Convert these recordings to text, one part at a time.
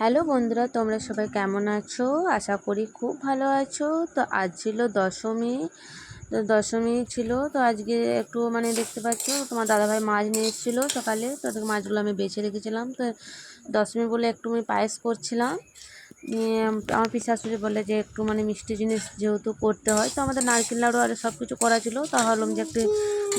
Hello বন্ধুরা, তোমরা সবাই কেমন আছো? আশা করি খুব ভালো আছো। তো আজ ছিল দশমী। তো দশমী ছিল, তো আজকে একটু দেখতে পাচ্ছ তোমার দাদাভাই মাছ নিয়ে এসেছিলো সকালে। তো মাছগুলো আমি বেছে রেখেছিলাম। তো দশমী বলে একটু আমি পায়েস করছিলাম। নিয়ে আমার পিসি বলে যে একটু মিষ্টি জিনিস যেহেতু করতে হয়, তো আমাদের নারকেল নাড়ু আর সব কিছু করা ছিল। তা ভাবলাম যে একটু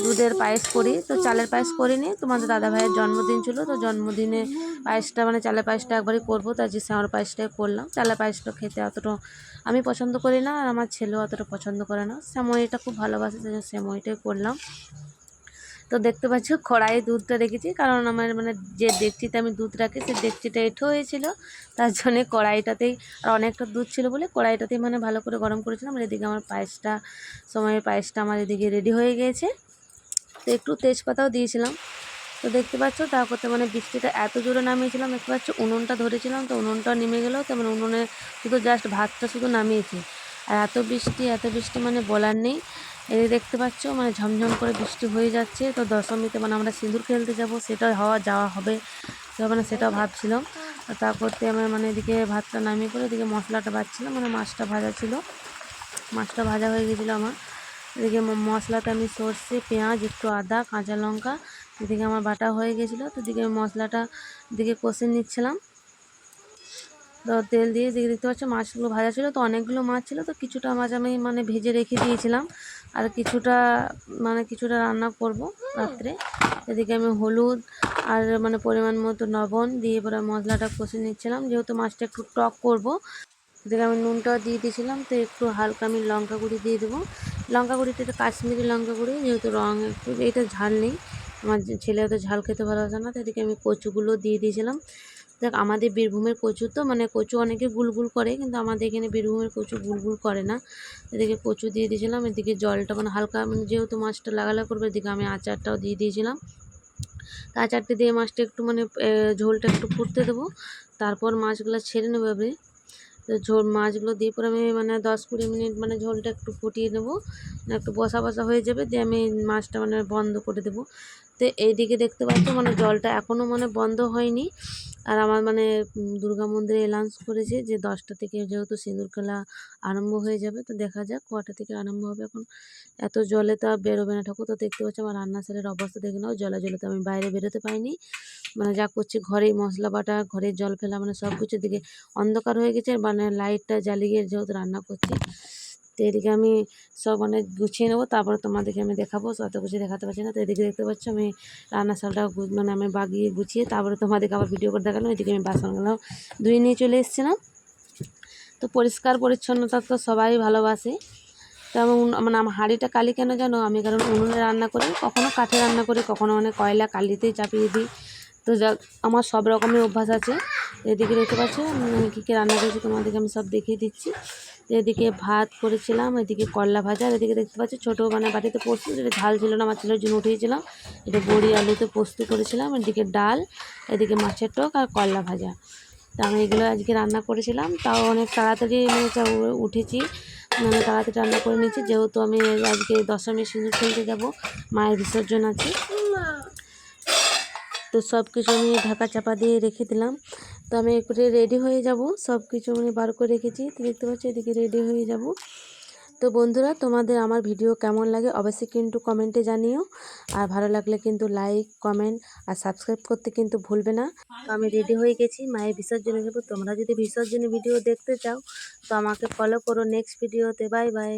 দুধের পায়েস করি। তো চালের পায়েস করিনি, তোমাদের দাদা ভাইয়ের জন্মদিন ছিল। তো জন্মদিনে পায়েসটা চালের পায়েসটা একবারই করবো, তাই যে শ্যাওয়ার পায়েসটাই করলাম। চালের পায়েসটা খেতে অতটা আমি পছন্দ করি না, আর আমার ছেলেও অতটা পছন্দ করে না। সেমইটা খুব ভালোবাসে, সেই জন্য সেমইটাই করলাম। তো দেখতে পাচ্ছ কড়াইয়ে দুধটা রেখেছি, কারণ আমার যে ডেকচিতে আমি দুধ রাখি সেই ডেকচিটা এঁঠো হয়েছিল, তার জন্যে কড়াইটাতেই, আর অনেকটা দুধ ছিল বলে কড়াইটাতেই ভালো করে গরম করেছিলাম। আর এদিকে আমার পায়েসটা, সময়ের পায়েসটা আমার এদিকে রেডি হয়ে গিয়েছে। তো একটু তেজপাতাও দিয়েছিলাম। তো দেখতে পাচ্ছ তারপরে বৃষ্টিটা এত জোরে নামিয়েছিলাম, দেখতে পাচ্ছ উনুনটা ধরেছিলাম, তো উনুনটা নেমে গেল। তো উনুনে শুধু জাস্ট ভাতটা শুধু নামিয়েছি। আর এত বৃষ্টি বলার নেই। এই দেখতে পাচ্ছ ঝমঝম করে বৃষ্টি হয়ে যাচ্ছে। তো দশমীতে আমরা সিঁদুর খেলতে যাব, সেটা যাওয়া হবে। তো সেটাও ভাবছিলাম। তারপরতে আমার এদিকে ভাতটা নামিয়ে করে এদিকে মশলাটা বাছছিলাম, মাছটা ভাজা ছিল। মাছটা ভাজা হয়ে গেছিলো আমার। এদিকে মশলাতে আমি সর্ষে, পেঁয়াজ, একটু আদা, কাঁচা লঙ্কা এদিকে আমার বাটা হয়ে গেছিলো। তো এদিকে মশলাটা দিকে কষে নিচ্ছিলাম। তো তেল দিয়ে এদিকে দেখতে পাচ্ছ মাছগুলো ভাজা ছিল। তো অনেকগুলো মাছ ছিল, তো কিছুটা মাছ আমি ভেজে রেখে দিয়েছিলাম, আর কিছুটা রান্না করব রাত্রে। এদিকে আমি হলুদ আর পরিমাণ মতো লবণ দিয়ে পরে মশলাটা কষে নিচ্ছিলাম, যেহেতু মাছটা একটু টক করব। এদিকে আমি নুনটাও দিয়ে দিয়েছিলাম। তো একটু হালকা আমি লঙ্কা গুঁড়ি দিয়ে দেবো। লঙ্কা গুঁড়িটা একটু কাশ্মীরি লঙ্কা গুঁড়ি, যেহেতু রঙ একটু এটা ঝাল নেই, আমার ছেলে হয়তো ঝাল খেতে ভালোবাসে না। তো এদিকে আমি কচুগুলো দিয়ে দিয়েছিলাম। দেখ আমাদের বীরভূমের কচু, তো কচু অনেকে গুলগুল করে, কিন্তু আমাদের এখানে বীরভূমের কচু গুলগুল করে না। এদিকে কচু দিয়ে দিয়েছিলাম। এদিকে জলটা হালকা যেহেতু মাছটা লাগালা করবে, এদিকে আমি আচারটাও দিয়ে দিয়েছিলাম। তো আচারটা দিয়ে মাছটা একটু ঝোলটা একটু ফুটতে দেবো, তারপর মাছগুলো ছেড়ে নেবো আমি। তো মাছগুলো দিয়ে পরে আমি 10-20 মিনিট ঝোলটা একটু ফুটিয়ে নেবো, একটু বসা বসা হয়ে যাবে, দিয়ে আমি মাছটা বন্ধ করে দেবো। তো এইদিকে দেখতে পাচ্ছ জলটা এখনও বন্ধ হয়নি। আর আমার দুর্গা মন্দিরে অ্যানাউন্স করেছে যে 10টা থেকে যেহেতু সিঁদুর খেলা আরম্ভ হয়ে যাবে। তো দেখা যাক কটা থেকে আরম্ভ হবে। এখন এত জলে তো আর বেরোবে না ঠাকুর। তো দেখতে পাচ্ছি আমার রান্নাশালের অবস্থা দেখে নাও, জলে তো আমি বাইরে বেরোতে পাইনি। যা করছি ঘরেই মশলা বাটা, ঘরে জল ফেলা, সব কিছুর দিকে অন্ধকার হয়ে গেছে। লাইটটা জ্বালিয়ে যেহেতু রান্না করছি, তো এদিকে আমি সব গুছিয়ে নেবো, তারপরে তোমাদেরকে আমি দেখাবো। অত কিছু দেখাতে পারছি না। তো এদিকে দেখতে পাচ্ছ আমি রান্নাশালটা আমি বাগিয়ে গুছিয়ে তারপরে তোমাদেরকে আবার ভিডিও করে দেখালাম। এদিকে আমি বাসনগুলো ধুয়ে নিয়ে চলে এসেছিলাম। তো পরিষ্কার পরিচ্ছন্নতা তো সবাই ভালোবাসে। তো আমার হাঁড়িটা কালি কেন জানো? আমি কারণ উনুনে রান্না করি, কখনও কাঠে রান্না করি, কখনও কয়লা কালিতেই চাপিয়ে দিই। তো আমার সব রকমের অভ্যাস আছে। এদিকে দেখতে পাচ্ছ কী কী রান্না করেছি তোমাদেরকে আমি সব দেখিয়ে দিচ্ছি। তো এদিকে ভাত করেছিলাম, এদিকে করলা ভাজা, আর এদিকে দেখতে পাচ্ছি ছোটো বাটিতে পোস্ত, যেটা ঝাল ছিল না, আমার ছেলের জন্য উঠিয়েছিলাম। এটা বড়ি আলুতে পোস্ত করেছিলাম। এদিকে ডাল, এদিকে মাছের টক আর করলা ভাজা। তো আমি এগুলো আজকে রান্না করেছিলাম, তাও অনেক তাড়াতাড়ি উঠেছি, তাড়াতাড়ি রান্না করে নিয়েছি, যেহেতু আমি আজকে দশমী সিঁদুর খেলতে যাব, মায়ের বিসর্জন আছে। তো সব কিছু আমি ঢাকা চাপা দিয়ে রেখে দিলাম। তো আমি একটু রেডি হয়ে যাব, সব কিছু বার করে রেখেছি। তো দেখতে পাচ্ছি এদিকে রেডি হয়ে যাব। তো বন্ধুরা, তোমাদের আমার ভিডিও কেমন লাগে অবশ্যই কিন্তু কমেন্টে জানিও, আর ভালো লাগলে কিন্তু লাইক, কমেন্ট আর সাবস্ক্রাইব করতে কিন্তু ভুলবে না। তো আমি রেডি হয়ে গেছি, মায়ের বিসর্জনে যাব। তোমরা যদি বিসর্জনের ভিডিও দেখতে চাও তো আমাকে ফলো করো নেক্সট ভিডিওতে। Bye bye.